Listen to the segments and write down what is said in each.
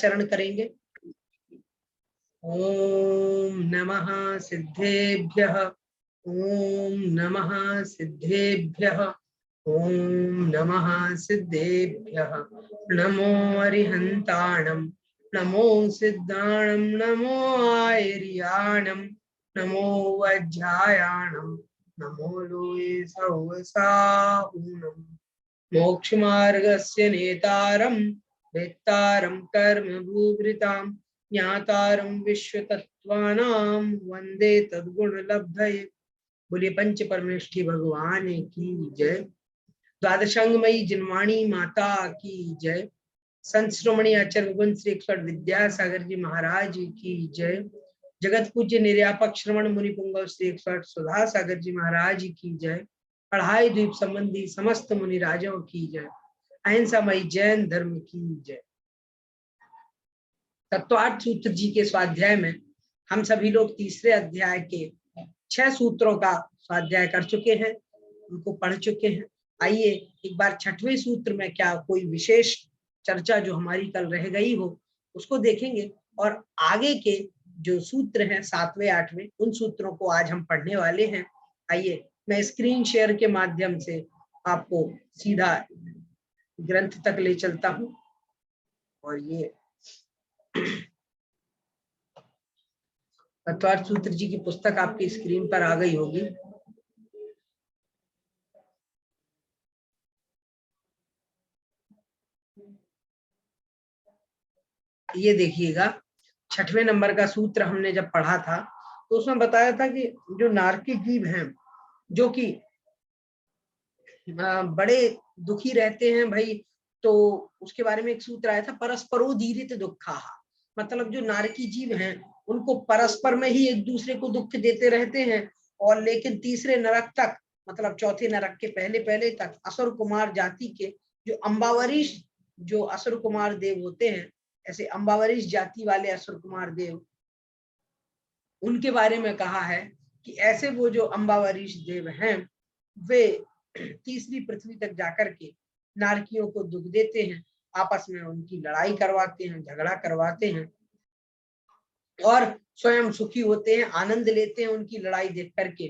आचरण करेंगे। ओम नमः सिद्धेभ्यः, ओम नमः सिद्धेभ्यः, ओम नमः सिद्धेभ्यः। नमो अरिहंताणं, नमो सिद्धाणं, नमो आयर्याणं, नमो वज्रायाणं, नमो लोये सहसाहुनम्। मोक्षमार्गस्य नेतारं वेत्तारं कर्मभूभृतां ज्ञातारं विश्वतत्त्वानां वन्दे तद्गुणलब्धये। बोलिए पंच परमेष्ठी भगवान की जय। द्वादशांगमयी जिनवाणी माता की जय। संत श्रोमणी आचार्य विभिन्न श्री 108 विद्यासागर जी महाराज की जय। जगत पूज्य निर्यापक श्रवण मुनि पुंगव श्री 108 सुधा सागर जी महाराज की जय। अढ़ाई द्वीप संबंधी समस्त मुनि राजों की जय। अहिंसामयी जैन धर्म की जय। तत्वार्थ सूत्र जी के स्वाध्याय में हम सभी लोग तीसरे अध्याय के 6 सूत्रों का स्वाध्याय कर चुके हैं, उनको पढ़ चुके हैं। आइए एक बार 6वें सूत्र में क्या कोई विशेष चर्चा जो हमारी कल रह गई हो उसको देखेंगे, और आगे के जो सूत्र हैं 7वें 8वें उन सूत्रों को आज हम पढ़ने वाले हैं। आइए मैं स्क्रीन शेयर के माध्यम से आपको सीधा ग्रंथ तक ले चलता हूं, और ये तत्वार्थ सूत्र जी की पुस्तक आपकी स्क्रीन पर आ गई होगी। ये देखिएगा 6वें नंबर का सूत्र हमने जब पढ़ा था तो उसमें बताया था कि जो नारकी जीव हैं जो कि बड़े दुखी रहते हैं भाई, तो उसके बारे में एक सूत्र आया था परस्परोदीरित दुखा। मतलब जो नारकी जीव हैं उनको परस्पर में ही एक दूसरे को दुख देते रहते हैं, और लेकिन तीसरे नरक तक, मतलब चौथे नरक के पहले पहले तक असुर कुमार जाति के जो अम्बावरीश जो असुर कुमार देव होते हैं, ऐसे अम्बावरीश जाति वाले असुर कुमार देव, उनके बारे में कहा है कि ऐसे वो जो अम्बावरीश देव हैं वे तीसरी पृथ्वी तक जाकर के नारकियों को दुख देते हैं, आपस में उनकी लड़ाई करवाते हैं, झगड़ा करवाते हैं, और स्वयं सुखी होते हैं, आनंद लेते हैं उनकी लड़ाई देख करके।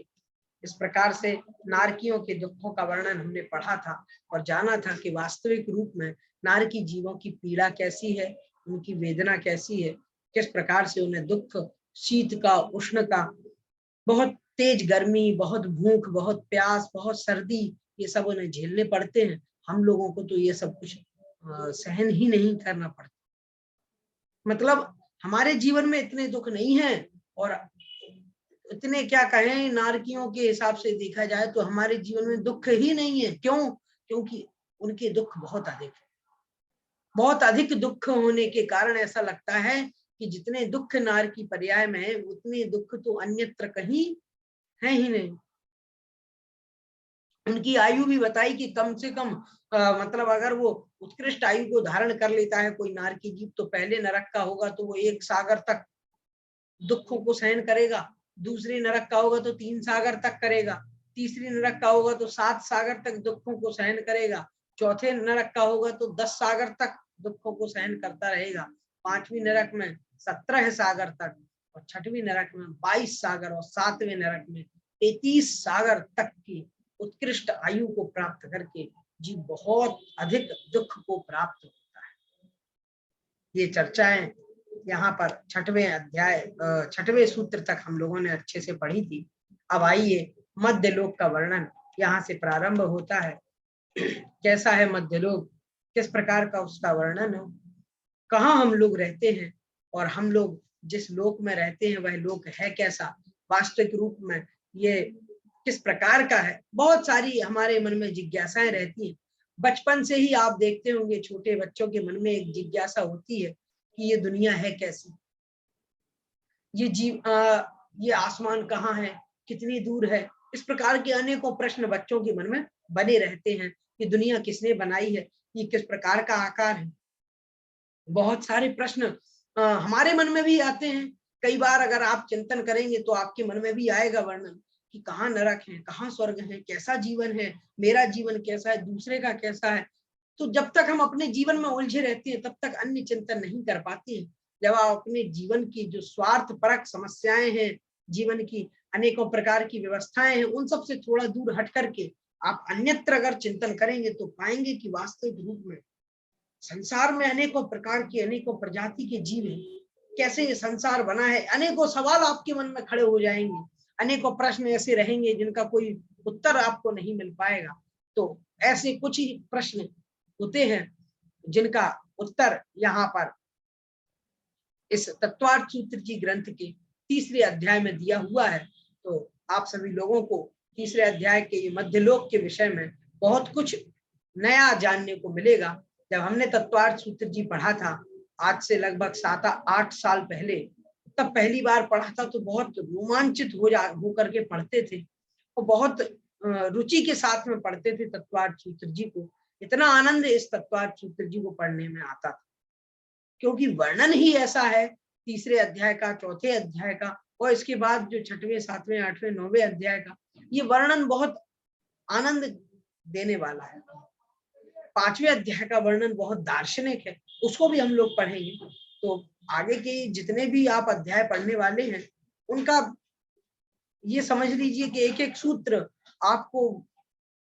इस प्रकार से नारकियों के दुखों का वर्णन हमने पढ़ा था और जाना था कि वास्तविक रूप में नारकी जीवों की पीड़ा कैसी है, उनकी वेदना कैसी है, किस प्रकार से उन्हें दुख, शीत का, उष्ण का, बहुत तेज गर्मी, बहुत भूख, बहुत प्यास, बहुत सर्दी, ये सब उन्हें झेलने पड़ते हैं। हम लोगों को तो ये सब कुछ सहन ही नहीं करना पड़ता। मतलब हमारे जीवन में इतने दुख नहीं है, और इतने क्या कहें, नारकियों के हिसाब से देखा जाए तो हमारे जीवन में दुख ही नहीं है। क्यों? क्योंकि उनके दुख बहुत अधिक है। बहुत अधिक दुख होने के कारण ऐसा लगता है कि जितने दुख नारकी पर्याय में है उतने दुख तो अन्यत्र कहीं है ही नहीं। उनकी आयु भी बताई कि कम से कम मतलब अगर वो उत्कृष्ट आयु को धारण कर लेता है कोई नारकी जीव, तो पहले नरक का होगा तो वो 1 सागर तक दुखों को सहन करेगा, दूसरी नरक का होगा तो 3 सागर तक करेगा, तीसरी नरक का होगा तो 7 सागर तक दुखों को सहन करेगा, चौथे नरक का होगा तो 10 सागर तक दुखों को सहन करता रहेगा, 5वीं नरक में 17 सागर तक, और 6वीं नरक में 22 सागर, और 7वें नरक में 33 सागर तक की उत्कृष्ट आयु को प्राप्त करके जीव बहुत अधिक दुख को प्राप्त होता है। ये चर्चाएं यहाँ पर 6वें अध्याय 6वें सूत्र तक हम लोगों ने अच्छे से पढ़ी थी। अब आइए मध्यलोक का वर्णन यहाँ से प्रारंभ होता है। कैसा है मध्यलोक, किस प्रकार का उसका वर्णन है, कहाँ हम लोग रहते हैं, और हम लोग जिस लोक में रहते हैं वह लोक है कैसा, वास्तविक रूप में ये किस प्रकार का है। बहुत सारी हमारे मन में जिज्ञासाएं रहती हैं। बचपन से ही आप देखते होंगे छोटे बच्चों के मन में एक जिज्ञासा होती है कि ये दुनिया है कैसी, ये जीव ये आसमान कहाँ है, कितनी दूर है। इस प्रकार के अनेकों प्रश्न बच्चों के मन में बने रहते हैं कि दुनिया किसने बनाई है, ये किस प्रकार का आकार है। बहुत सारे प्रश्न हमारे मन में भी आते हैं। कई बार अगर आप चिंतन करेंगे तो आपके मन में भी आएगा वर्णन कि कहाँ नरक है, कहाँ स्वर्ग है, कैसा जीवन है, मेरा जीवन कैसा है, दूसरे का कैसा है। तो जब तक हम अपने जीवन में उलझे रहते हैं तब तक अन्य चिंतन नहीं कर पाते हैं। जब आप अपने जीवन की जो स्वार्थ परक समस्याएं हैं, जीवन की अनेकों प्रकार की व्यवस्थाएं हैं, उन सब से थोड़ा दूर हट करके आप अन्यत्र अगर चिंतन करेंगे तो पाएंगे कि वास्तविक रूप में संसार में अनेकों प्रकार की, अनेकों प्रजाति के जीव हैं। कैसे ये संसार बना है, अनेकों सवाल आपके मन में खड़े हो जाएंगे, अनेकों प्रश्न ऐसे रहेंगे जिनका कोई उत्तर आपको नहीं मिल पाएगा। तो ऐसे कुछ ही प्रश्न होते हैं जिनका उत्तर यहाँ पर इस तत्वार्थ सूत्र की ग्रंथ के तीसरे अध्याय में दिया हुआ है। तो आप सभी लोगों को तीसरे अध्याय के मध्यलोक के विषय में बहुत कुछ नया जानने को मिलेगा। जब हमने तत्वार्थ सूत्र जी पढ़ा था आज से लगभग 7-8 साल पहले, तब पहली बार पढ़ा था तो बहुत रोमांचित हो करके पढ़ते थे और बहुत रुचि के साथ में पढ़ते थे तत्वार्थ सूत्र जी को। इतना आनंद इस तत्वार्थ सूत्र जी को पढ़ने में आता था क्योंकि वर्णन ही ऐसा है तीसरे अध्याय का, चौथे अध्याय का, और इसके बाद जो 6वें, 7वें, 8वें, 9वें अध्याय का, ये वर्णन बहुत आनंद देने वाला है। 5वें अध्याय का वर्णन बहुत दार्शनिक है, उसको भी हम लोग पढ़ेंगे। तो आगे के जितने भी आप अध्याय पढ़ने वाले हैं उनका ये समझ लीजिए कि एक एक सूत्र आपको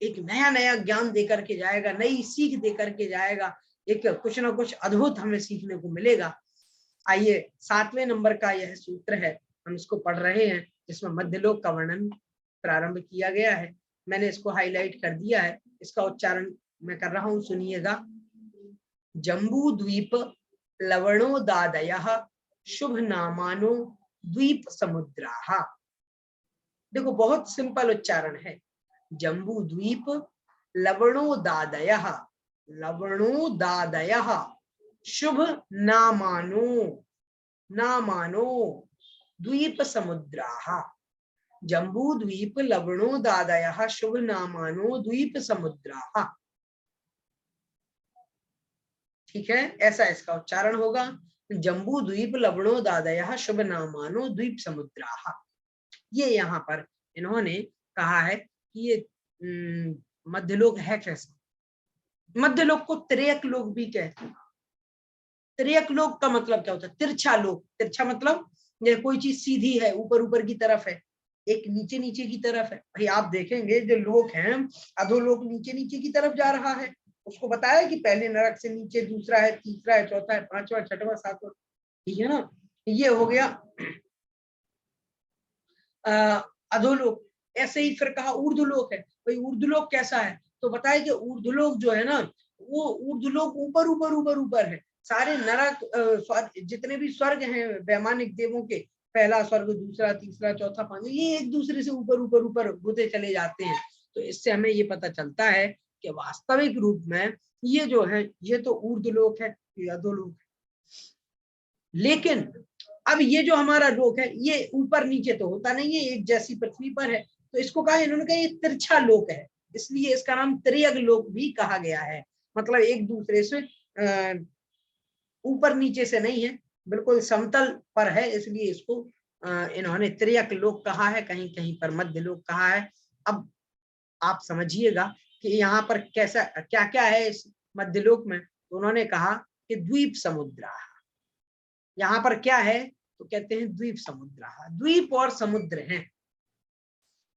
एक नया नया ज्ञान दे करके जाएगा, नई सीख दे करके जाएगा, एक कुछ ना कुछ अद्भुत हमें सीखने को मिलेगा। आइए 7वें नंबर का यह सूत्र है, हम इसको पढ़ रहे हैं, जिसमें मध्यलोक का वर्णन प्रारंभ किया गया है। मैंने इसको हाईलाइट कर दिया है, इसका उच्चारण मैं कर रहा हूं, सुनिएगा। जम्बू द्वीप लवणोदादयः शुभ नामानो द्वीप समुद्राः। देखो बहुत सिंपल उच्चारण है, जम्बू द्वीप लवणोदादयः, लवणोदादयः शुभ नामानो, नामानो द्वीप समुद्राः। जम्बू द्वीप लवणोदादयः शुभ नामानो द्वीप समुद्राः। ठीक है, ऐसा इसका उच्चारण होगा, जम्बू द्वीप लवणोदादयः शुभ नामानो द्वीप समुद्राः। ये यहाँ पर इन्होंने कहा है कि ये मध्यलोक है कैसा। मध्यलोक को त्रियक लोक भी कहते हैं। त्रियक लोक का मतलब क्या होता है? तिरछा लोक। तिरछा मतलब ये कोई चीज सीधी है, ऊपर ऊपर की तरफ है, एक नीचे नीचे की तरफ है। भाई आप देखेंगे जो लोक हैं, अधोलोक नीचे नीचे की तरफ जा रहा है, उसको बताया कि पहले नरक से नीचे, दूसरा है, तीसरा है, चौथा है, पांचवा, छठवां, सातवां, ठीक है ना। ये हो गया अधोलोक। ऐसे ही फिर कहा ऊर्ध्वलोक है। भाई ऊर्ध्वलोक कैसा है? तो बताया कि ऊर्ध्वलोक जो है ना, वो ऊर्ध्वलोक ऊपर ऊपर ऊपर ऊपर है। सारे नरक जितने भी स्वर्ग हैं वैमानिक देवों के, पहला स्वर्ग, दूसरा, तीसरा, चौथा, पांचवा, ये एक दूसरे से ऊपर ऊपर ऊपर होते चले जाते हैं। तो इससे हमें ये पता चलता है कि वास्तविक रूप में ये जो है ये तो ऊर्ध्वलोक है, ये अधोलोक है। लेकिन अब ये जो हमारा लोक है ये ऊपर नीचे तो होता नहीं है, एक जैसी पृथ्वी पर है। तो इसको कहा इन्होंने कहा ये तिरछा लोक है, इसलिए इसका नाम त्रियग लोक भी कहा गया है। मतलब एक दूसरे से ऊपर नीचे से नहीं है, बिल्कुल समतल पर है, इसलिए इसको इन्होंने त्रियक लोक कहा है, कहीं कहीं पर मध्य लोक कहा है। अब आप समझिएगा कि यहाँ पर कैसा क्या क्या है इस मध्य लोक में। तो उन्होंने कहा कि द्वीप समुद्र, यहाँ पर क्या है तो कहते हैं द्वीप समुद्र। द्वीप और समुद्र हैं,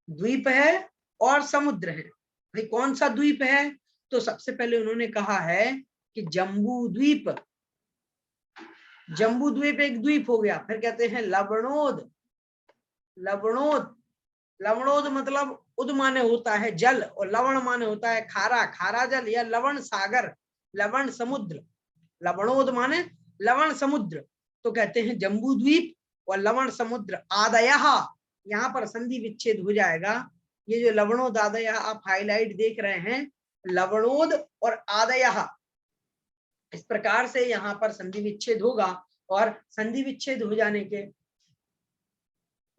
द्वीप है और समुद्र है। भाई कौन सा द्वीप है? तो सबसे पहले उन्होंने कहा है कि जम्बू द्वीप। जम्बू द्वीप एक द्वीप हो गया। फिर कहते हैं लवणोद। लवणोद, लवणोद मतलब उद माने होता है जल और लवण माने होता है खारा, खारा जल या लवण सागर, लवण समुद्र। लवणोद माने लवण समुद्र। तो कहते हैं जम्बू द्वीप और लवण समुद्र। आदयः, यहाँ पर संधि विच्छेद हो जाएगा। ये जो लवणोद आदयः आप हाईलाइट देख रहे हैं, लवणोद और आदयः, इस प्रकार से यहाँ पर संधि विच्छेद होगा। और संधि विच्छेद हो जाने के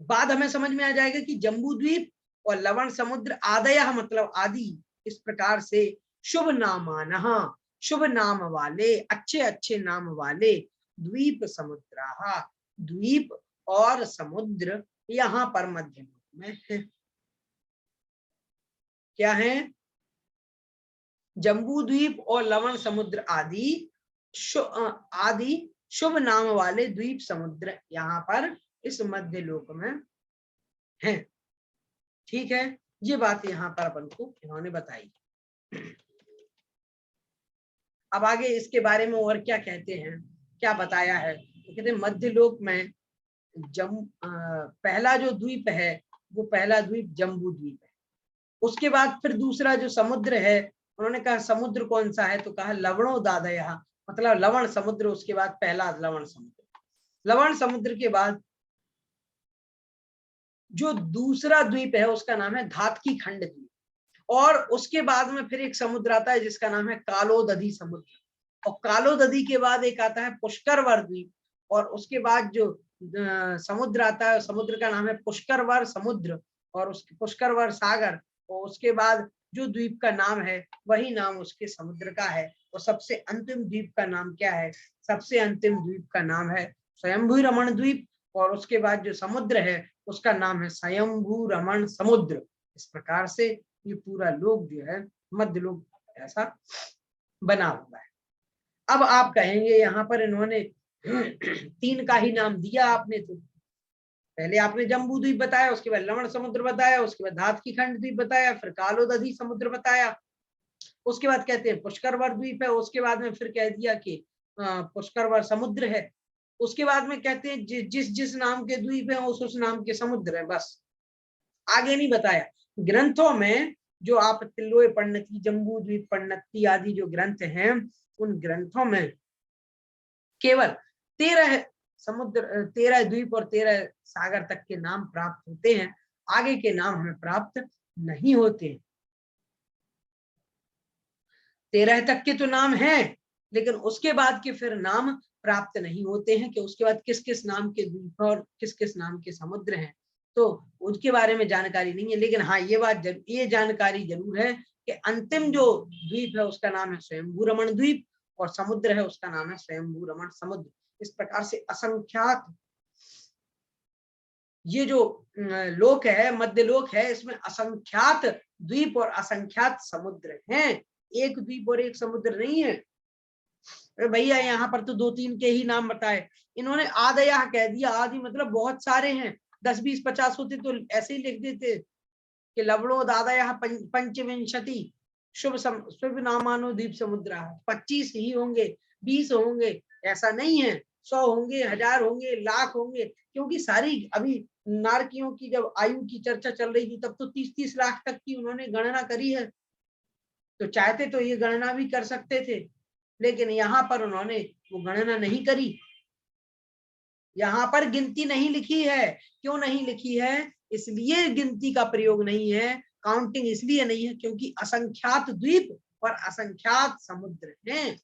बाद हमें समझ में आ जाएगा कि जम्बू द्वीप और लवण समुद्र, आदयः मतलब आदि, इस प्रकार से शुभ नामानः, शुभ नाम वाले, अच्छे अच्छे नाम वाले, द्वीप समुद्राः, द्वीप और समुद्र यहाँ पर मध्य में है। क्या है? जम्बू द्वीप और लवण समुद्र आदि शुभ नाम वाले द्वीप समुद्र यहाँ पर इस मध्य लोक में हैं। ठीक है, ये बात यहाँ पर अपन को इन्होंने बताई। अब आगे इसके बारे में और क्या कहते हैं, क्या बताया है, तो कहते हैं मध्य लोक में पहला जो द्वीप है वो पहला द्वीप जम्बू द्वीप है। उसके बाद फिर दूसरा जो समुद्र है, उन्होंने कहा समुद्र कौन सा है, तो कहा लवणोदादय, मतलब लवण समुद्र। उसके बाद पहला लवण समुद्र, लवण समुद्र के बाद जो दूसरा द्वीप है उसका नाम है धातकी खंड द्वीप, और उसके बाद में फिर एक समुद्र आता है जिसका नाम है कालोदधी समुद्र, और कालोदधी के बाद एक आता है पुष्करवर द्वीप, और उसके बाद जो समुद्र आता है समुद्र का नाम है पुष्करवर समुद्र और उसके पुष्करवर सागर, और उसके बाद जो द्वीप का नाम है वही नाम उसके समुद्र का है। और सबसे अंतिम द्वीप का नाम क्या है, सबसे अंतिम द्वीप का नाम है स्वयंभू रमण द्वीप, और उसके बाद जो समुद्र है उसका नाम है स्वयंभू रमण समुद्र। इस प्रकार से ये पूरा लोक जो है मध्य लोक ऐसा बना हुआ है। अब आप कहेंगे यहाँ पर इन्होंने 3 का ही नाम दिया आपने, तो पहले आपने जम्बू द्वीप बताया, उसके बाद लवण समुद्र बताया, उसके बाद धातकी खंड द्वीप बताया, फिर कालोदधी समुद्र बताया, उसके बाद कहते हैं पुष्करवर द्वीप है, उसके बाद में फिर कह दिया कि पुष्करवर समुद्र है, उसके बाद में कहते हैं जिस जिस नाम के द्वीप है उस नाम के समुद्र है, बस आगे नहीं बताया। ग्रंथों में जो आप तिल्लोय पन्नति, जम्बू द्वीप पन्नति आदि जो ग्रंथ हैं, उन ग्रंथों में केवल 13 समुद्र, 13 द्वीप और 13 सागर तक के नाम प्राप्त होते हैं, आगे के नाम हमें प्राप्त नहीं होते। 13 तक के तो नाम हैं, लेकिन उसके बाद के फिर नाम प्राप्त नहीं होते हैं कि उसके बाद किस किस नाम के द्वीप और किस किस नाम के समुद्र हैं, तो उसके बारे में जानकारी नहीं है। लेकिन हाँ, ये जानकारी जरूर है कि अंतिम जो द्वीप है उसका नाम है स्वयंभू रमण द्वीप, और समुद्र है उसका नाम है स्वयंभू रमण समुद्र। इस प्रकार से असंख्यात ये जो लोक है, मध्य लोक है, इसमें असंख्यात द्वीप और असंख्यात समुद्र हैं, एक द्वीप और एक समुद्र नहीं है। अरे भैया यहाँ पर तो 2-3 के ही नाम बताए, इन्होंने आदया कह दिया, आदि मतलब बहुत सारे हैं, 10, 20, 50 होते तो ऐसे ही लिख देते कि लवणो दादया पंचविंशति शुभ नामानो द्वीप समुद्र, 25 ही होंगे, 20 होंगे, ऐसा नहीं है, 100 होंगे, 1000 होंगे, लाख होंगे, क्योंकि सारी अभी नारकियों की जब आयु की चर्चा चल रही थी तब तो 30-30 लाख तक की उन्होंने गणना करी है, तो चाहते तो ये गणना भी कर सकते थे, लेकिन यहाँ पर उन्होंने वो गणना नहीं करी, यहाँ पर गिनती नहीं लिखी है। क्यों नहीं लिखी है, इसलिए गिनती का प्रयोग नहीं है, काउंटिंग इसलिए नहीं है क्योंकि असंख्यात द्वीप और असंख्यात समुद्र हैं।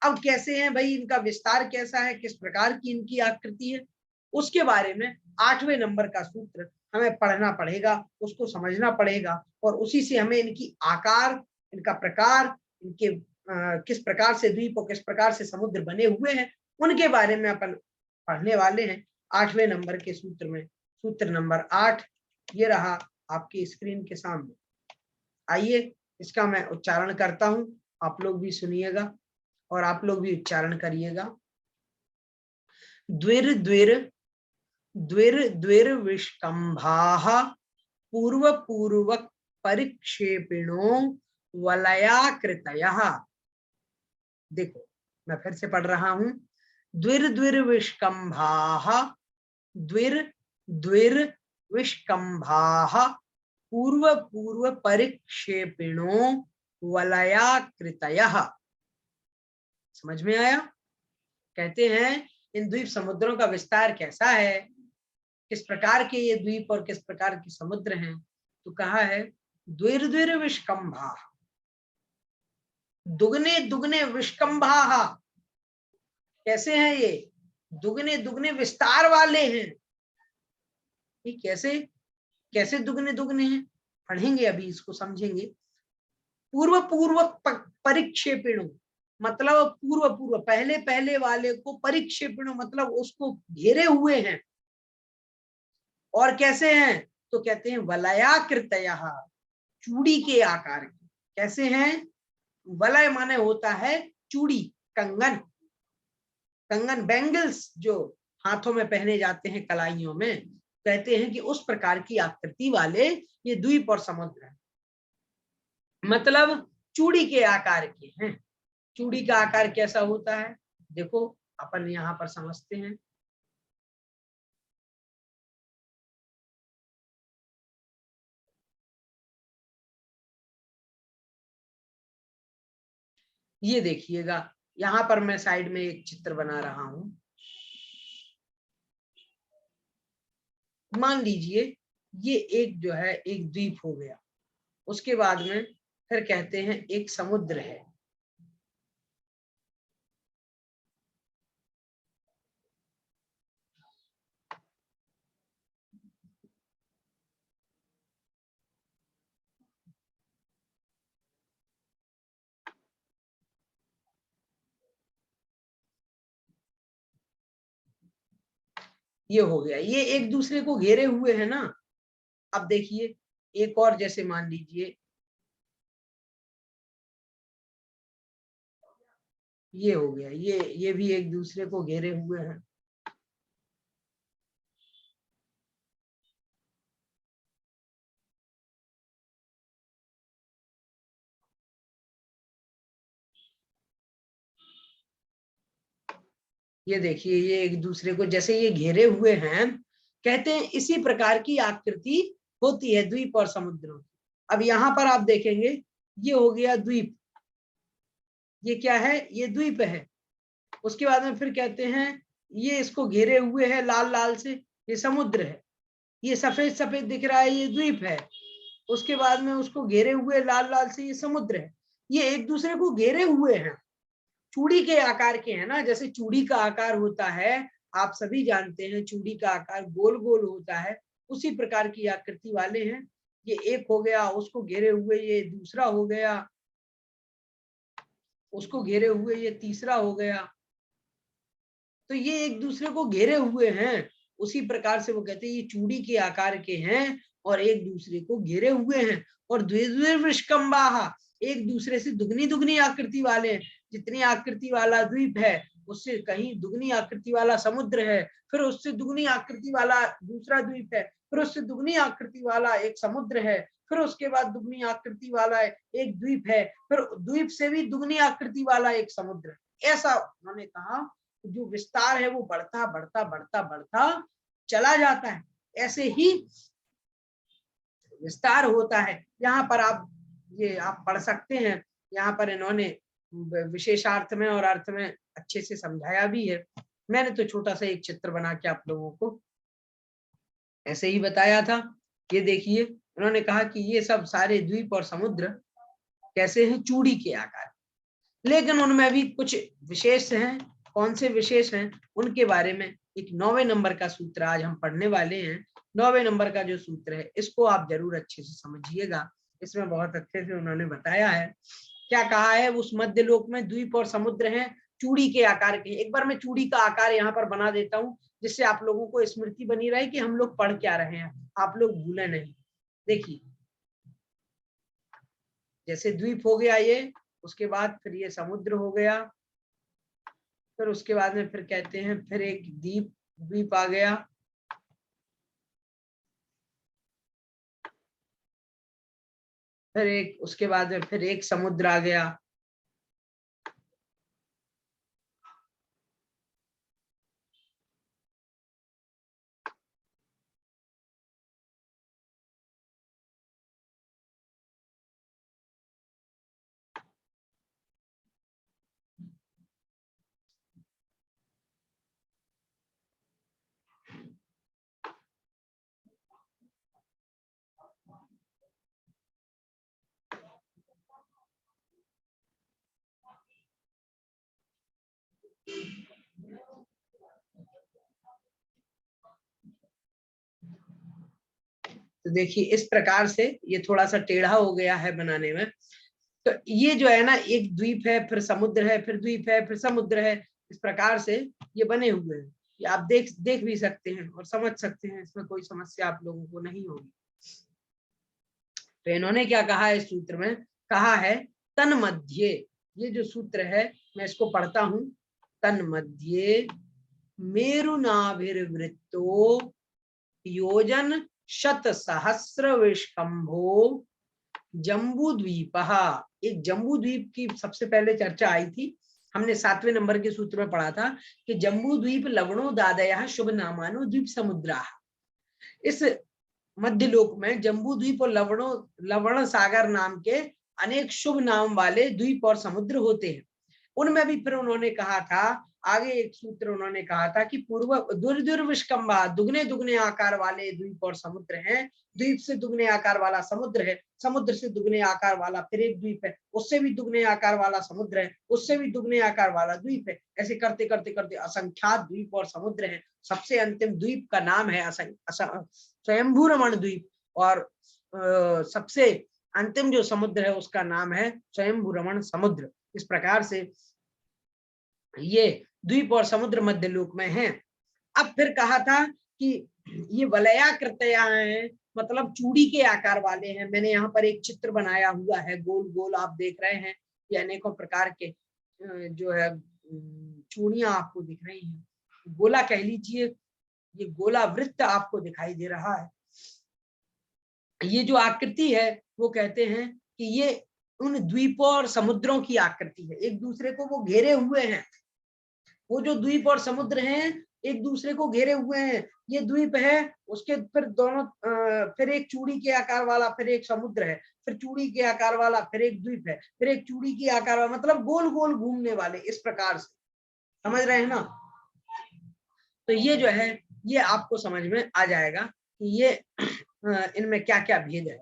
अब कैसे हैं भाई, इनका विस्तार कैसा है, किस प्रकार की इनकी आकृति है, उसके बारे में 8वें नंबर का सूत्र हमें पढ़ना पड़ेगा, उसको समझना पड़ेगा, और उसी से हमें इनकी आकार, इनका प्रकार, इनके किस प्रकार से द्वीप और किस प्रकार से समुद्र बने हुए हैं, उनके बारे में अपन पढ़ने वाले हैं 8वें नंबर के सूत्र में। सूत्र नंबर 8 ये रहा आपकी स्क्रीन के सामने। आइए इसका मैं उच्चारण करता हूं, आप लोग भी सुनिएगा और आप लोग भी उच्चारण करिएगा। द्विर द्विर द्विर द्विर विष्कंभाः पूर्व पूर्व परिक्षेपिणो वलयाकृतयः। देखो मैं फिर से पढ़ रहा हूं, द्विर द्विर विष्कंभाः द्विर द्विर विष्कंभाः पूर्व पूर्व परिक्षेपिणो वलयाकृतयः। समझ में आया? कहते हैं इन द्वीप समुद्रों का विस्तार कैसा है, किस प्रकार के ये द्वीप और किस प्रकार के समुद्र हैं, तो कहा है द्विर द्विर विष्कंभा, दुगने दुगने विष्कंभा। कैसे हैं ये, दुगने दुगने विस्तार वाले हैं। ये कैसे कैसे दुगने दुगने हैं, पढ़ेंगे अभी इसको समझेंगे। पूर्व पूर्व परिक्षेपिणु मतलब पूर्व पूर्व पहले पहले वाले को, परिक्षेपिणु मतलब उसको घेरे हुए हैं, और कैसे हैं तो कहते हैं वलयाकृतयः, चूड़ी के आकार के। कैसे हैं, वलय माने होता है चूड़ी, कंगन, कंगन बैंगल्स जो हाथों में पहने जाते हैं कलाइयों में, कहते हैं कि उस प्रकार की आकृति वाले ये द्वीप और समुद्र है। मतलब चूड़ी के आकार के हैं। चूड़ी का आकार कैसा होता है देखो, अपन यहाँ पर समझते हैं। ये देखिएगा, यहाँ पर मैं साइड में एक चित्र बना रहा हूं। मान लीजिए ये एक जो है एक द्वीप हो गया, उसके बाद में फिर कहते हैं एक समुद्र है। ये हो गया, ये एक दूसरे को घेरे हुए है ना। अब देखिए एक और, जैसे मान लीजिए ये हो गया, ये भी एक दूसरे को घेरे हुए हैं। ये देखिए ये एक दूसरे को जैसे ये घेरे हुए हैं, कहते हैं इसी प्रकार की आकृति होती है द्वीप और समुद्रों की। अब यहाँ पर आप देखेंगे ये हो गया द्वीप, ये क्या है, ये द्वीप है। उसके बाद में फिर कहते हैं ये इसको घेरे हुए है लाल लाल से, ये समुद्र है। ये सफेद सफेद दिख रहा है, ये द्वीप है। उसके बाद में उसको घेरे हुए लाल लाल से, ये समुद्र है। ये एक दूसरे को घेरे हुए हैं, चूड़ी के आकार के हैं ना। जैसे चूड़ी का आकार होता है, आप सभी जानते हैं चूड़ी का आकार गोल गोल होता है, उसी प्रकार की आकृति वाले हैं। ये एक हो गया, उसको घेरे हुए ये दूसरा हो गया, उसको घेरे हुए ये तीसरा हो गया। तो ये एक दूसरे को घेरे हुए हैं, उसी प्रकार से वो कहते हैं ये चूड़ी के आकार के हैं और एक दूसरे को घेरे हुए हैं। और द्विविष्कम्बाहा, एक दूसरे से दुगनी दुगनी आकृति वाले हैं। जितनी आकृति वाला द्वीप है उससे कहीं दुगनी आकृति वाला समुद्र है, फिर उससे दुगनी आकृति वाला दूसरा द्वीप है, फिर उससे दुगनी आकृति वाला एक समुद्र है, फिर उसके बाद दुगनी आकृति वाला एक द्वीप है, फिर द्वीप से भी दुगनी आकृति वाला एक समुद्र है। ऐसा उन्होंने कहा, जो विस्तार है वो बढ़ता बढ़ता बढ़ता बढ़ता चला जाता है, ऐसे ही विस्तार होता है। यहाँ पर आप ये आप पढ़ सकते हैं, यहाँ पर इन्होंने विशेषार्थ में और अर्थ में अच्छे से समझाया भी है। मैंने तो छोटा सा एक चित्र बना के आप लोगों को ऐसे ही बताया था। ये देखिए उन्होंने कहा कि ये सब सारे द्वीप और समुद्र कैसे हैं, चूड़ी के आकार, लेकिन उनमें भी कुछ विशेष हैं। कौन से विशेष हैं उनके बारे में एक 9वें नंबर का सूत्र आज हम पढ़ने वाले हैं। 9वें नंबर का जो सूत्र है इसको आप जरूर अच्छे से समझिएगा, इसमें बहुत अच्छे से उन्होंने बताया है। क्या कहा है, उस मध्य लोक में द्वीप और समुद्र हैं चूड़ी के आकार के। एक बार मैं चूड़ी का आकार यहाँ पर बना देता हूँ, जिससे आप लोगों को स्मृति बनी रहे कि हम लोग पढ़ क्या रहे हैं, आप लोग भूले नहीं। देखिए जैसे द्वीप हो गया ये, उसके बाद फिर ये समुद्र हो गया, फिर उसके बाद में फिर कहते हैं फिर एक द्वीप द्वीप आ गया, फिर एक उसके बाद में फिर एक समुद्र आ गया, तो देखिए इस प्रकार से ये थोड़ा सा टेढ़ा हो गया है बनाने में। तो ये जो है ना, एक द्वीप है, फिर समुद्र है, फिर द्वीप है, फिर समुद्र है, इस प्रकार से ये बने हुए हैं। ये आप देख भी सकते हैं और समझ सकते हैं, इसमें कोई समस्या आप लोगों को नहीं होगी। तो इन्होंने क्या कहा है इस सूत्र में, कहा है तन मध्य, ये जो सूत्र है मैं इसको पढ़ता हूं। तन मध्य मेरुनाभिर्वृत्तो योजन शत सहस्र विष्कंभो जम्बू द्वीप। एक जम्बू द्वीप की सबसे पहले चर्चा आई थी, हमने 7वें नंबर के सूत्र में पढ़ा था कि जम्बू द्वीप लवणो दादयः शुभ नामानो द्वीप समुद्रा। इस मध्य लोक में जम्बू द्वीप और लवण सागर नाम के अनेक शुभ नाम वाले द्वीप और समुद्र होते हैं। उनमें भी फिर उन्होंने कहा था, आगे एक सूत्र उन्होंने कहा था कि पूर्व दुर्विष्कंभा, दुगने दुगने आकार वाले द्वीप और समुद्र हैं। द्वीप से दुगने आकार वाला समुद्र है, समुद्र से दुगने आकार वाला फिर एक द्वीप है, उससे भी दुगने आकार वाला समुद्र है, उससे भी दुगने आकार वाला द्वीप है। ऐसे करते करते करते असंख्यात द्वीप और समुद्र है। सबसे अंतिम द्वीप का नाम है स्वयंभू रमण द्वीप, और सबसे अंतिम जो समुद्र है उसका नाम है स्वयंभू रमण समुद्र। इस प्रकार से ये द्वीप और समुद्र मध्य लोक में हैं। अब फिर कहा था कि ये वलयाकृतया हैं, मतलब चूड़ी के आकार वाले हैं। मैंने यहाँ पर एक चित्र बनाया हुआ है, गोल गोल आप देख रहे हैं, ये अनेकों प्रकार के जो है चूड़ियां आपको दिख रही हैं, गोला कह लीजिए, ये गोला वृत्त आपको दिखाई दे रहा है। ये जो आकृति है वो कहते हैं कि ये उन द्वीपों और समुद्रों की आकृति है, एक दूसरे को वो घेरे हुए हैं। वो जो द्वीप और समुद्र हैं एक दूसरे को घेरे हुए हैं। ये द्वीप है, उसके फिर दोनों फिर एक चूड़ी के आकार वाला फिर एक समुद्र है, फिर चूड़ी के आकार वाला फिर एक द्वीप है, फिर एक चूड़ी के आकार वाला, मतलब गोल गोल घूमने वाले। इस प्रकार से समझ रहे हैं ना। तो ये जो है ये आपको समझ में आ जाएगा कि ये इनमें क्या क्या भेद है।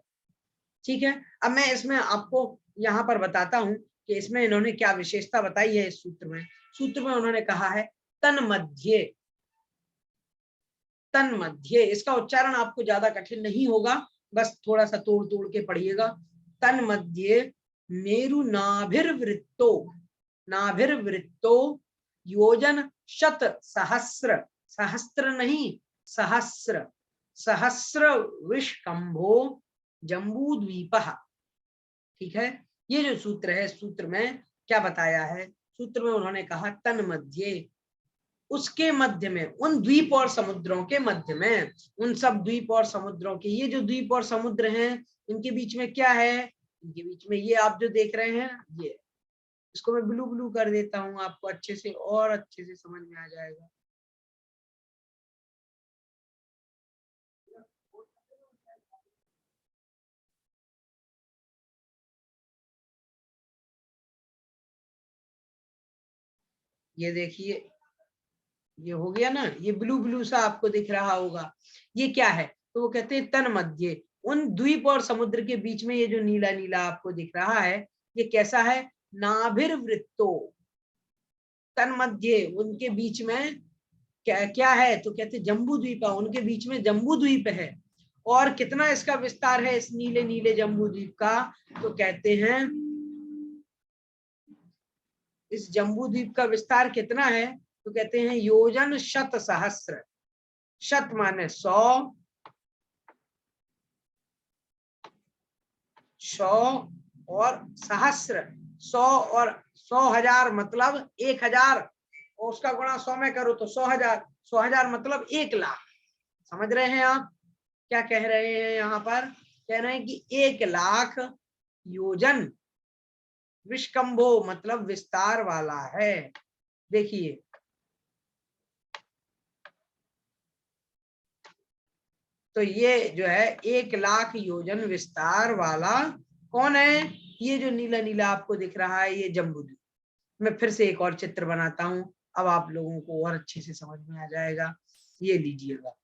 ठीक है, अब मैं इसमें आपको यहाँ पर बताता हूं कि इसमें इन्होंने क्या विशेषता बताई है। इस सूत्र में उन्होंने कहा है तन मध्य। तन मध्य, इसका उच्चारण आपको ज्यादा कठिन नहीं होगा, बस थोड़ा सा तोड़ तोड़ के पढ़िएगा। तन मध्य मेरु नाभिर्वृत्तो, नाभिर्वृत्तो योजन शत सहस्र, सहस्त्र नहीं सहस्र, सहस्र विष्कंभो जम्बू द्वीप। ठीक है, ये जो सूत्र है, सूत्र में क्या बताया है, सूत्र में उन्होंने कहा तन मध्य, उसके मध्य में, उन द्वीप और समुद्रों के मध्य में, उन सब द्वीप और समुद्रों के, ये जो द्वीप और समुद्र हैं इनके बीच में क्या है, इनके बीच में ये आप जो देख रहे हैं, ये इसको मैं ब्लू ब्लू कर देता हूं, आपको अच्छे से और अच्छे से समझ में आ जाएगा। ये देखिए, ये हो गया ना, ये ब्लू ब्लू सा आपको दिख रहा होगा, ये क्या है, तो वो कहते हैं तन मध्य, उन द्वीप और समुद्र के बीच में ये जो नीला नीला आपको दिख रहा है, ये कैसा है, नाभिर्वृत्तो। तन मध्य, उनके बीच में क्या क्या है, तो कहते जम्बू द्वीप, उनके बीच में जम्बू द्वीप है। और कितना इसका विस्तार है इस नीले नीले जम्बू द्वीप का, तो कहते हैं इस जम्बू द्वीप का विस्तार कितना है, तो कहते हैं योजन शत सहस्र। शत माने 100, 100 और सहस्र, 100 और 100,000 मतलब 1,000, और उसका गुणा 100 में करो तो 100,000, 100,000 मतलब 1,00,000। समझ रहे हैं आप क्या कह रहे हैं, यहाँ पर कह रहे हैं कि 1,00,000 योजन, विष्कंभो मतलब विस्तार वाला है। देखिए तो ये जो है 1,00,000 योजन विस्तार वाला कौन है, ये जो नीला नीला आपको दिख रहा है ये जम्बू द्वीप। मैं फिर से एक और चित्र बनाता हूं, अब आप लोगों को और अच्छे से समझ में आ जाएगा। ये लीजिएगा,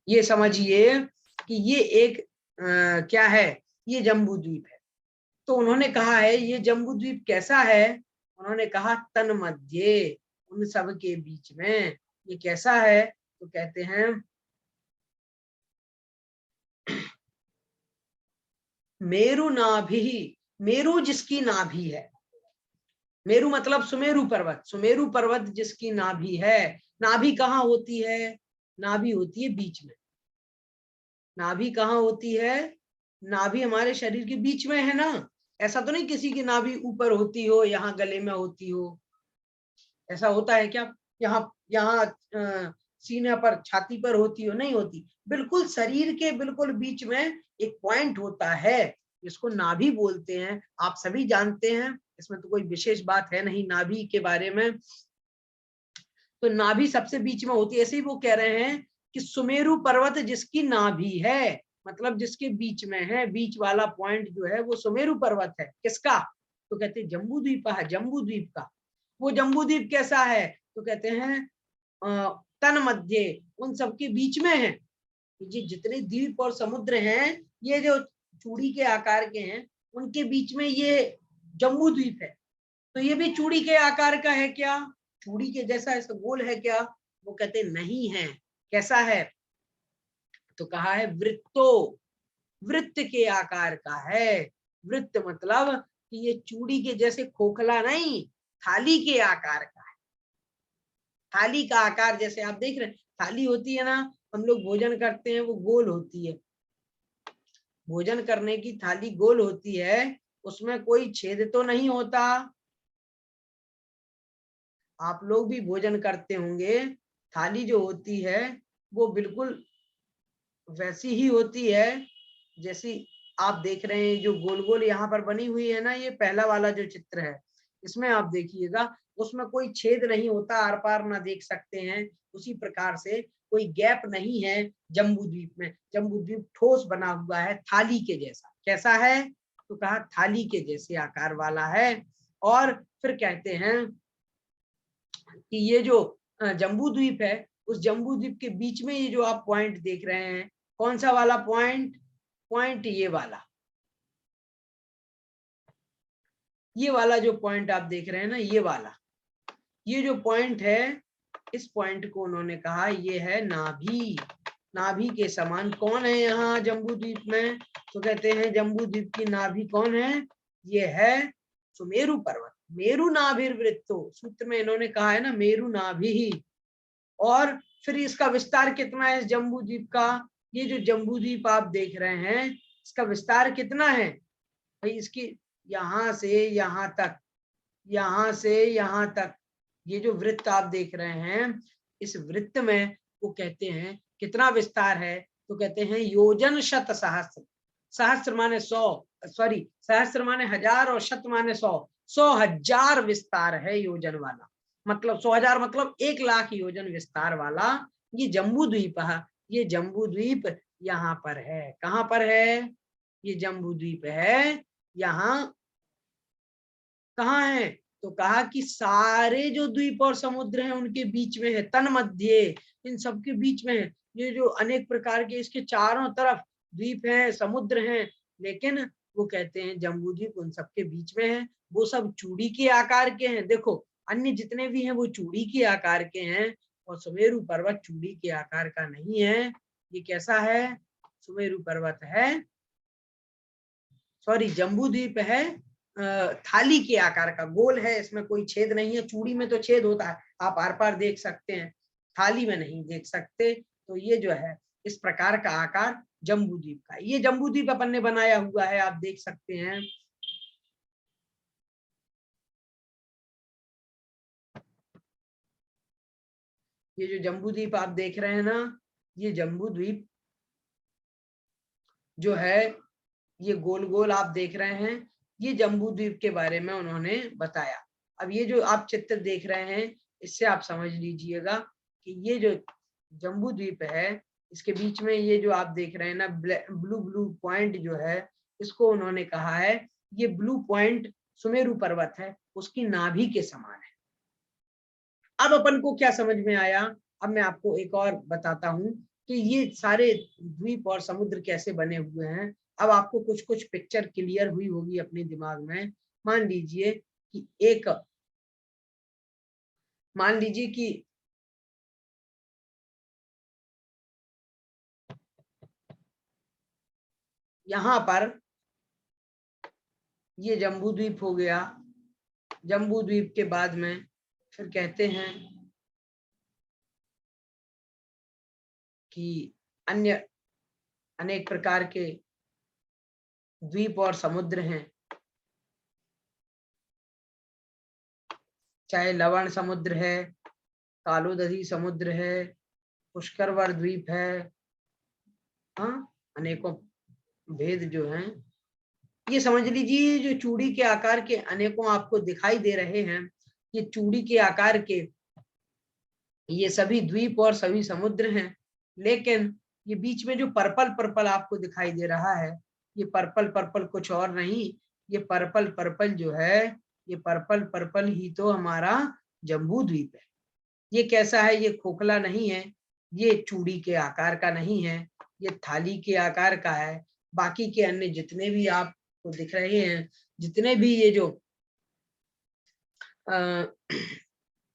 ये समझिए कि ये एक क्या है, ये जम्बू द्वीप है। तो उन्होंने कहा है ये जम्बू द्वीप कैसा है, उन्होंने कहा तन मध्य, उन सब के बीच में ये कैसा है, तो कहते हैं मेरु नाभि, मेरु जिसकी नाभि है, मेरु मतलब सुमेरु पर्वत, सुमेरु पर्वत जिसकी नाभि है। नाभि कहाँ होती है, नाभि होती है बीच में। नाभि कहाँ होती है? नाभि हमारे शरीर के बीच में है ना। ऐसा तो नहीं किसी की नाभि ऊपर होती हो, यहाँ गले में होती हो, ऐसा होता है क्या? यहाँ यहाँ सीने पर, छाती पर होती हो? नहीं होती। बिल्कुल शरीर के बिल्कुल बीच में एक पॉइंट होता है, जिसको नाभि बोलते हैं। आप सभी जानते हैं, इसमें तो कोई विशेष बात है नहीं नाभि के बारे में। तो नाभि सबसे बीच में होती है। ऐसे ही वो कह रहे हैं कि सुमेरु पर्वत जिसकी नाभि है, मतलब जिसके बीच में है, बीच वाला पॉइंट जो है वो सुमेरु पर्वत है। किसका? तो कहते हैं जम्बू द्वीप है, जम्बू द्वीप का। वो जम्बू द्वीप कैसा है? तो कहते हैं तन मध्य, उन सबके बीच में है। ये जितने द्वीप और समुद्र हैं, ये जो चूड़ी के आकार के हैं, उनके बीच में ये जम्बू द्वीप है। तो ये भी चूड़ी के आकार का है क्या? चूड़ी के जैसा ऐसा गोल है क्या? वो कहते नहीं है। कैसा है? तो कहा है वृत्तो, वृत्त के आकार का है। वृत्त मतलब कि ये चूड़ी के जैसे खोखला नहीं, थाली के आकार का है। थाली का आकार जैसे आप देख रहे हैं, थाली होती है ना, हम लोग भोजन करते हैं, वो गोल होती है। भोजन करने की थाली गोल होती है, उसमें कोई छेद तो नहीं होता। आप लोग भी भोजन करते होंगे, थाली जो होती है वो बिल्कुल वैसी ही होती है जैसी आप देख रहे हैं। जो गोल गोल यहाँ पर बनी हुई है ना, ये पहला वाला जो चित्र है, इसमें आप देखिएगा, उसमें कोई छेद नहीं होता, आर पार ना देख सकते हैं। उसी प्रकार से कोई गैप नहीं है जम्बू द्वीप में। जम्बू द्वीप ठोस बना हुआ है, थाली के जैसा। कैसा है? तो कहा थाली के जैसे आकार वाला है। और फिर कहते हैं कि ये जो जम्बू द्वीप है, उस जम्बू द्वीप के बीच में ये जो आप पॉइंट देख रहे हैं, कौन सा वाला पॉइंट? पॉइंट ये वाला, ये वाला जो पॉइंट आप देख रहे हैं ना, ये वाला, ये जो पॉइंट है, इस पॉइंट को उन्होंने कहा ये है नाभि। नाभि के समान कौन है यहाँ जम्बू द्वीप में? तो कहते हैं जम्बू द्वीप की नाभि कौन है? ये है सुमेरु पर्वत। मेरु नाभिर्वृत्तो, सूत्र में इन्होंने कहा है ना मेरु नाभि ही। और फिर इसका विस्तार कितना है इस जम्बू द्वीप का? ये जो जम्बू द्वीप आप देख रहे हैं, इसका विस्तार कितना है भाई? इसकी यहाँ से यहाँ तक, यहाँ से यहाँ तक, ये जो वृत्त आप देख रहे हैं, इस वृत्त में वो कहते हैं कितना विस्तार है? तो कहते हैं योजन शत सहस्त्र। सहस्त्र माने 100, सॉरी सहस्त्र माने 1000 और शत माने 100। 100,000 विस्तार है योजन वाला, मतलब 100,000 मतलब 1,00,000 योजन विस्तार वाला ये जम्बू द्वीप है। ये जम्बू द्वीप यहाँ पर है। कहाँ पर है? ये जम्बू द्वीप है यहाँ। कहाँ है? तो कहा कि सारे जो द्वीप और समुद्र हैं उनके बीच में है, तन मध्य, इन सबके बीच में है। ये जो अनेक प्रकार के इसके चारों तरफ द्वीप हैं, समुद्र हैं, लेकिन वो कहते हैं जम्बू द्वीप उन सबके बीच में है। वो सब चूड़ी के आकार के हैं। देखो अन्य जितने भी हैं वो चूड़ी के आकार के हैं, और सुमेरु पर्वत चूड़ी के आकार का नहीं है। ये कैसा है? सुमेरु पर्वत है, सॉरी जम्बू द्वीप है, थाली के आकार का, गोल है, इसमें कोई छेद नहीं है। चूड़ी में तो छेद होता है, आप आर पार देख सकते हैं, थाली में नहीं देख सकते। तो ये जो है इस प्रकार का आकार जम्बू द्वीप का। ये जम्बू द्वीप अपन ने बनाया हुआ है, आप देख सकते हैं। ये जो जम्बू द्वीप आप देख रहे हैं ना, ये जम्बू द्वीप जो है, ये गोल गोल आप देख रहे हैं, ये जम्बू द्वीप के बारे में उन्होंने बताया। अब ये जो आप चित्र देख रहे हैं, इससे आप समझ लीजिएगा कि ये जो जम्बू द्वीप है, इसके बीच में ये जो आप देख रहे हैं ना ब्लू ब्लू पॉइंट जो है, इसको उन्होंने कहा है ये ब्लू पॉइंट सुमेरु पर्वत है, उसकी नाभि के समान है। अब अपन को क्या समझ में आया? अब मैं आपको एक और बताता हूँ कि ये सारे द्वीप और समुद्र कैसे बने हुए हैं। अब आपको कुछ कुछ पिक्चर क्लियर हुई होगी अपने दिमाग में। मान लीजिए कि मान लीजिए कि यहाँ पर ये जम्बू द्वीप हो गया। जम्बू द्वीप के बाद में फिर कहते हैं कि अन्य अनेक प्रकार के द्वीप और समुद्र हैं, चाहे लवण समुद्र है, कालोदधी समुद्र है, पुष्करवर द्वीप है, हाँ, अनेकों भेद जो हैं, ये समझ लीजिए जो चूड़ी के आकार के अनेकों आपको दिखाई दे रहे हैं, ये चूड़ी के आकार के ये सभी द्वीप और सभी समुद्र हैं। लेकिन ये बीच में जो पर्पल पर्पल आपको दिखाई दे रहा है, ये पर्पल पर्पल कुछ और नहीं, ये पर्पल पर्पल जो है, ये पर्पल पर्पल ही तो हमारा जम्बू द्वीप है। ये कैसा है? ये खोखला नहीं है, ये चूड़ी के आकार का नहीं है, ये थाली के आकार का है। बाकी के अन्य जितने भी आपको दिख रहे हैं, जितने भी ये जो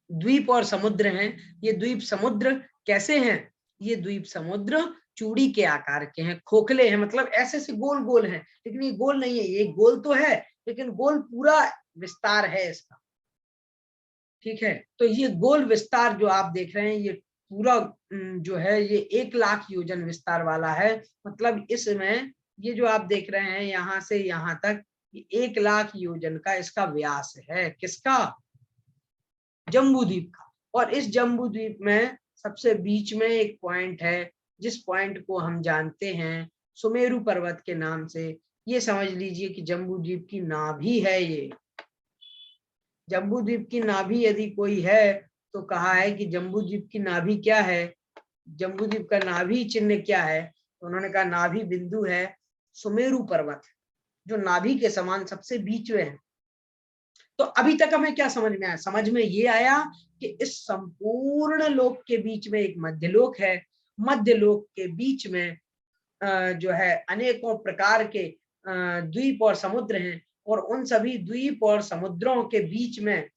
द्वीप और समुद्र हैं, ये द्वीप समुद्र कैसे हैं? ये द्वीप समुद्र चूड़ी के आकार के हैं, खोखले हैं, मतलब ऐसे से गोल गोल हैं, लेकिन ये गोल नहीं है। ये गोल तो है लेकिन गोल पूरा विस्तार है इसका, ठीक है। तो ये गोल विस्तार जो आप देख रहे हैं, ये पूरा जो है ये 1,00,000 योजन विस्तार वाला है। मतलब इसमें ये जो आप देख रहे हैं यहाँ से यहाँ तक, ये 1,00,000 योजन का इसका व्यास है। किसका? जम्बू द्वीप का। और इस जम्बू द्वीप में सबसे बीच में एक पॉइंट है, जिस पॉइंट को हम जानते हैं सुमेरु पर्वत के नाम से। ये समझ लीजिए कि जम्बू द्वीप की नाभि है। ये जम्बू द्वीप की नाभि यदि कोई है तो कहा है कि जम्बू द्वीप की नाभि क्या है, जम्बू द्वीप का नाभि चिन्ह क्या है, तो उन्होंने कहा नाभि बिंदु है सुमेरु पर्वत, जो नाभि के समान सबसे बीच में है। तो अभी तक हमें क्या समझ में आया? समझ में ये आया कि इस संपूर्ण लोक के बीच में एक मध्यलोक है, मध्यलोक के बीच में जो है अनेकों प्रकार के द्वीप और समुद्र हैं, और उन सभी द्वीप और समुद्रों के बीच में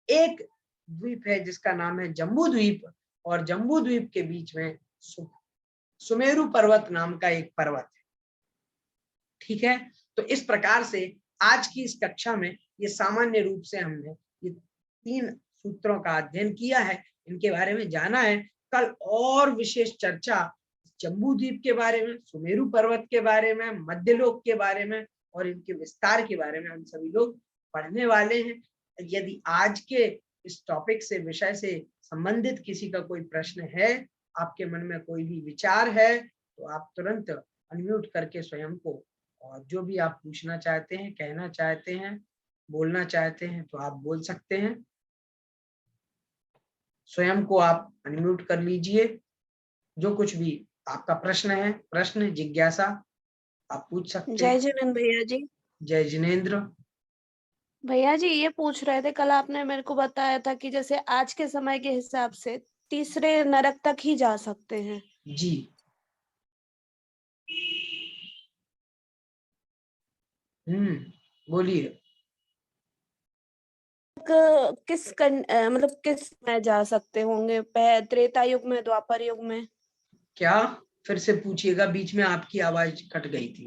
एक द्वीप है जिसका नाम है जम्बू द्वीप, और जम्बू द्वीप के बीच में सुमेरु पर्वत नाम का एक पर्वत है, ठीक है। तो इस प्रकार से आज की इस कक्षा में ये सामान्य रूप से हमने ये 3 सूत्रों का अध्ययन किया है, इनके बारे में जाना है। कल और विशेष चर्चा जम्बू द्वीप के बारे में, सुमेरु पर्वत के बारे में, मध्यलोक के बारे में और इनके विस्तार के बारे में हम सभी लोग पढ़ने वाले हैं। यदि आज के इस टॉपिक से, विषय से संबंधित किसी का कोई प्रश्न है, आपके मन में कोई भी विचार है, तो आप तुरंत अनम्यूट करके स्वयं को, और जो भी आप पूछना चाहते हैं, कहना चाहते हैं, बोलना चाहते हैं, तो आप बोल सकते हैं। स्वयं को आप अनम्यूट कर लीजिए। जो कुछ भी आपका प्रश्न है, प्रश्न जिज्ञासा, आप पूछ सकते जय हैं। जिनेंद्र भैया जी। जय जिनेंद्र। भैया जी ये पूछ रहे थे, कल आपने मेरे को बताया था कि जैसे आज के समय के हिसाब से तीसरे नरक तक ही जा सकते हैं। जी, बोलिए। मतलब किस में जा सकते होंगे? त्रेता युग में, द्वापर युग में? क्या? फिर से पूछिएगा, बीच में आपकी आवाज कट गई थी।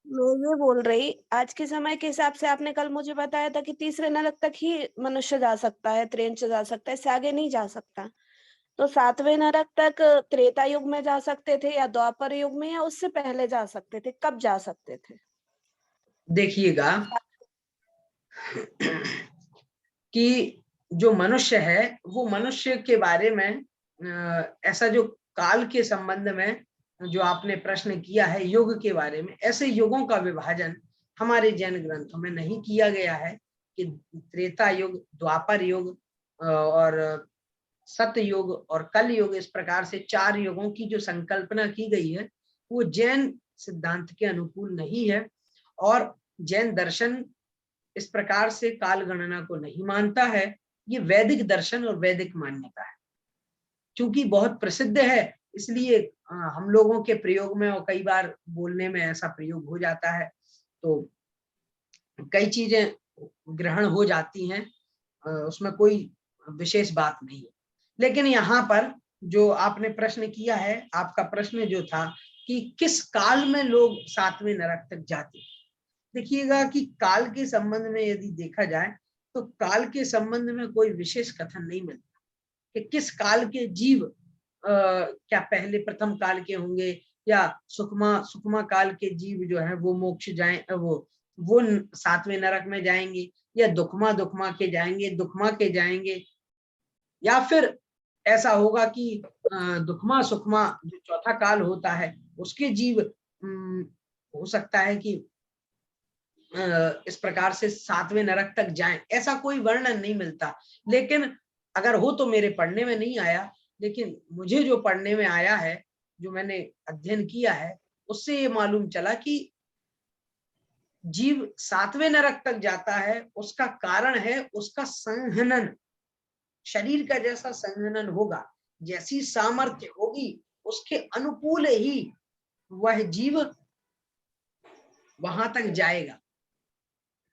मैं ये बोल रही, आज के समय के हिसाब से आपने कल मुझे बताया था कि तीसरे नरक तक ही मनुष्य जा सकता है, ट्रेन से जा सकता है, इससे आगे नहीं जा सकता। तो 7वें नरक तक त्रेता युग में जा सकते थे या द्वापर युग में, या उससे पहले जा सकते थे? कब जा सकते थे? देखिएगा कि जो मनुष्य है, वो मनुष्य के बारे में ऐसा जो काल के संबंध में जो आपने प्रश्न किया है, युग के बारे में, ऐसे युगों का विभाजन हमारे जैन ग्रंथों में नहीं किया गया है कि त्रेता युग, द्वापर युग और सतयुग और कल युग, इस प्रकार से 4 युगों की जो संकल्पना की गई है, वो जैन सिद्धांत के अनुकूल नहीं है। और जैन दर्शन इस प्रकार से काल गणना को नहीं मानता है। ये वैदिक दर्शन और वैदिक मान्यता है, क्योंकि बहुत प्रसिद्ध है, इसलिए हम लोगों के प्रयोग में और कई बार बोलने में ऐसा प्रयोग हो जाता है, तो कई चीजें ग्रहण हो जाती हैं, उसमें कोई विशेष बात नहीं है। लेकिन यहाँ पर जो आपने प्रश्न किया है, आपका प्रश्न जो था कि किस काल में लोग 7वें नरक तक जाते हैं, देखिएगा कि काल के संबंध में यदि देखा जाए तो काल के संबंध में कोई विशेष कथन नहीं मिलता कि किस काल के जीव क्या पहले प्रथम काल के होंगे या सुखमा सुखमा काल के जीव जो है वो मोक्ष जाए, वो 7वें नरक में जाएंगे, या दुखमा दुखमा के जाएंगे, दुखमा के जाएंगे, या फिर ऐसा होगा कि दुखमा सुखमा जो चौथा काल होता है उसके जीव हो सकता है कि इस प्रकार से 7वें नरक तक जाएं। ऐसा कोई वर्णन नहीं मिलता, लेकिन अगर हो तो मेरे पढ़ने में नहीं आया, लेकिन मुझे जो पढ़ने में आया है, जो मैंने अध्ययन किया है, उससे ये मालूम चला कि जीव 7वें नरक तक जाता है, उसका कारण है उसका संहनन। शरीर का जैसा संघनन होगा, जैसी सामर्थ्य होगी, उसके अनुकूल ही वह जीव वहां तक जाएगा।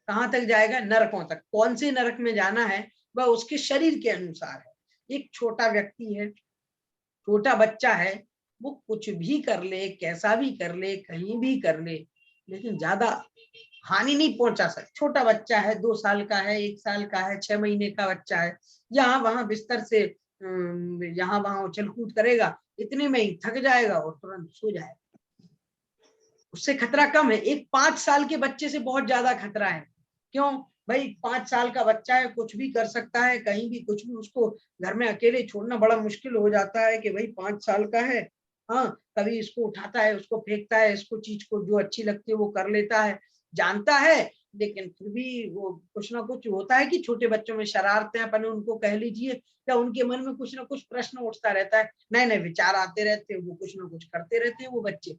कहां तक जाएगा? नरकों तक। कौन से नरक में जाना है वह उसके शरीर के अनुसार है। एक छोटा व्यक्ति है, छोटा बच्चा है, वो कुछ भी कर ले, कैसा भी कर ले, कहीं भी कर ले, लेकिन ज्यादा हानि नहीं पहुंचा सकता। छोटा बच्चा है, 2 साल का है, 1 साल का है, 6 महीने का बच्चा है, यहाँ वहां बिस्तर से यहाँ वहां उछल कूद करेगा, इतने में ही थक जाएगा और तुरंत सो जाएगा। उससे खतरा कम है। एक 5 साल के बच्चे से बहुत ज्यादा खतरा है। क्यों भाई? 5 साल का बच्चा है, कुछ भी कर सकता है, कहीं भी कुछ भी। उसको घर में अकेले छोड़ना बड़ा मुश्किल हो जाता है कि भाई 5 साल का है, हाँ, कभी इसको उठाता है, उसको फेंकता है, इसको चीज को जो अच्छी लगती है वो कर लेता है, जानता है, लेकिन फिर भी वो कुछ ना कुछ होता है कि छोटे बच्चों में शरारतें अपन उनको कह लीजिए, या उनके मन में कुछ ना कुछ प्रश्न उठता रहता है, नए नए विचार आते रहते हैं, वो कुछ ना कुछ करते रहते हैं वो बच्चे।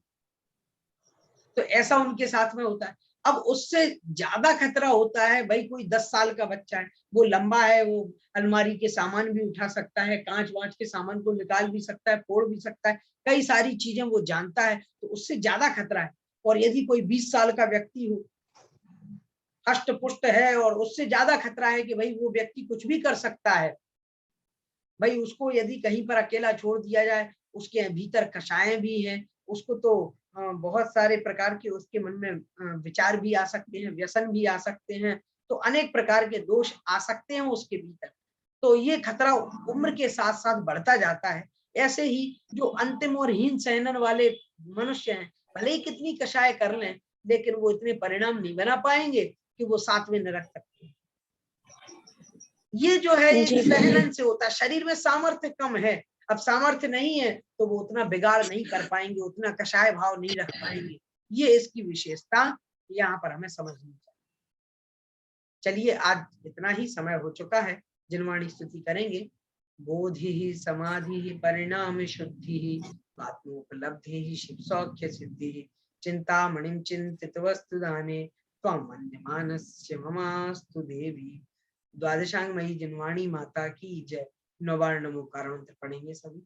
तो ऐसा उनके साथ में होता है। अब उससे ज्यादा खतरा होता है भाई, कोई 10 साल का बच्चा है, वो लंबा है, वो अलमारी के सामान भी उठा सकता है, कांच वांच के सामान को निकाल भी सकता है, फोड़ भी सकता है, कई सारी चीजें वो जानता है, तो उससे ज्यादा खतरा है। और यदि कोई 20 साल का व्यक्ति हो, हष्ट पुष्ट है, और उससे ज्यादा खतरा है कि भाई वो व्यक्ति कुछ भी कर सकता है। भाई उसको यदि कहीं पर अकेला छोड़ दिया जाए, उसके भीतर कषायें भी हैं, उसको तो बहुत सारे प्रकार के उसके मन में विचार भी आ सकते हैं, व्यसन भी आ सकते हैं, तो अनेक प्रकार के दोष आ सकते हैं उसके भीतर। तो ये खतरा उम्र के साथ साथ बढ़ता जाता है। ऐसे ही जो अंतिम और हीन सहनन वाले मनुष्य हैं, भले ही कितनी कषाय कर लें, लेकिन वो इतने परिणाम नहीं बना पाएंगे कि वो 7वें नरक तक। ये जो है एक जी सहनन से होता है। शरीर में सामर्थ्य कम है, अब सामर्थ्य नहीं है तो वो उतना बिगाड़ नहीं कर पाएंगे, उतना कषाय भाव नहीं रख पाएंगे। ये इसकी विशेषता यहाँ पर हमें समझनी चाहिए। चलिए आज इतना ही समय हो चुका है, जिनवाणी स्तुति करेंगे। बोधि समाधि परिणाम शुद्धि आत्मोपलब्धि शिव सौख्य सिद्धि चिंतामणिं चिंतित वस्तु दाने त्वं मन्यमानस्य ममास्तु देवी। द्वादशांग मई जिनवाणी माता की जय। 9 बार नमो कारण पढ़ेंगे सभी।